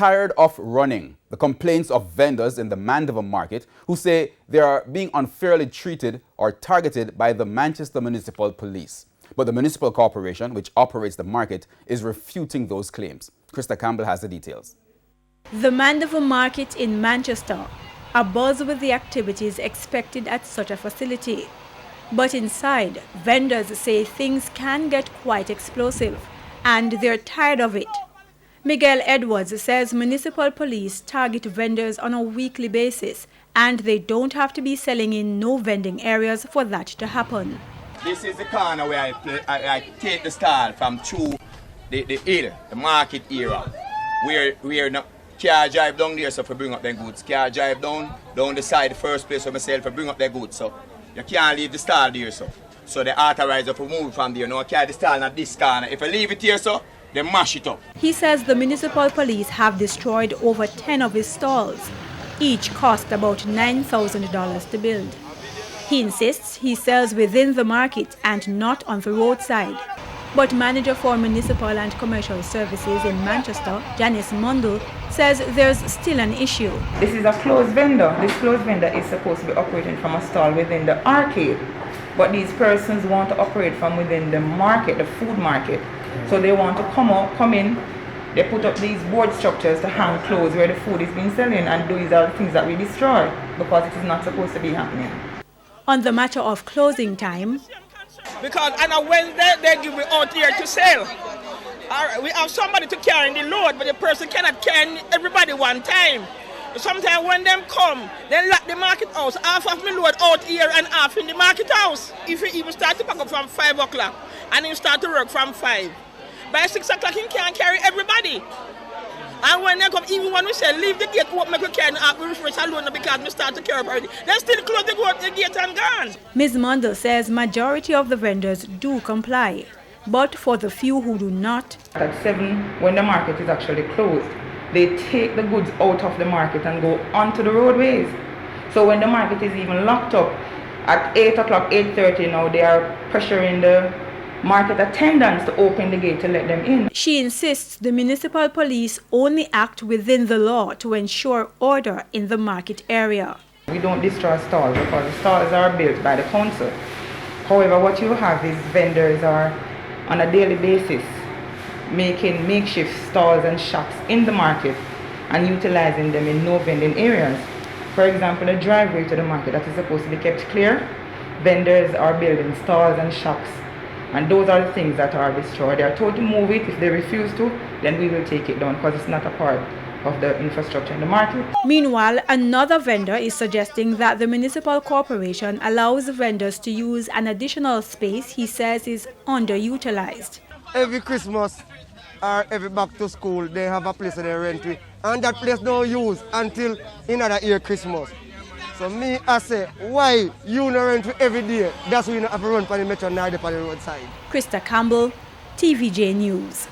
tired of running the complaints of vendors in the Mandeville market who say they are being unfairly treated or targeted by the Manchester Municipal Police. But the municipal corporation, which operates the market, is refuting those claims. Krista Campbell has the details. The Mandeville market in Manchester abuzz with the activities expected at such a facility. But inside, vendors say things can get quite explosive, and they're tired of it. Miguel Edwards says municipal police target vendors on a weekly basis, and they don't have to be selling in no vending areas for that to happen. This is the corner where I take the stall from through the hill, the market area, where no car drive down there so for bring up their goods. Car drive down the side, the first place for myself for bring up their goods. So you can't leave the stall there so they authorize you to move from there. No, carry the stall at this corner. If you leave it here so they mash it up. He says the municipal police have destroyed over 10 of his stalls. Each cost about $9,000 to build. He insists he sells within the market and not on the roadside. But manager for municipal and commercial services in Manchester, Janice Mundell, says there's still an issue. This is a closed vendor. This closed vendor is supposed to be operating from a stall within the arcade. But these persons want to operate from within the market, the food market. So they want to come in, they put up these board structures to hang clothes where the food is being selling, and these are the things that we destroy because it is not supposed to be happening. On the matter of closing time, because on a Wednesday they give me out here to sell. We have somebody to carry the load, but the person cannot carry everybody one time. Sometimes when them come, they lock the market house. Half of me load out here and half in the market house. If he even start to pack up from 5 o'clock and he start to work from 5, by 6 o'clock he can't carry everybody. And when they come, even when we say leave the gate open, make we carry we refresh alone because we start to carry already. They still close the gate and gone. Ms. Mundell says majority of the vendors do comply, but for the few who do not. At 7, when the market is actually closed, they take the goods out of the market and go onto the roadways. So when the market is even locked up, at 8 o'clock, 8:30 now, they are pressuring the market attendants to open the gate to let them in. She insists the municipal police only act within the law to ensure order in the market area. We don't destroy stalls because the stalls are built by the council. However, what you have is vendors are on a daily basis making makeshift stalls and shops in the market and utilizing them in no vending areas. For example, a driveway to the market that is supposed to be kept clear, vendors are building stalls and shops, and those are the things that are destroyed. They are told to move it. If they refuse to, then we will take it down because it's not a part of the infrastructure in the market. Meanwhile, another vendor is suggesting that the municipal corporation allows vendors to use an additional space he says is underutilized. Every Christmas or every back to school, they have a place that they rent with, and that place don't use until another year Christmas. So me, I say, why you no rent every day? That's why you not have to run for the metro nor on the roadside. Krista Campbell, TVJ News.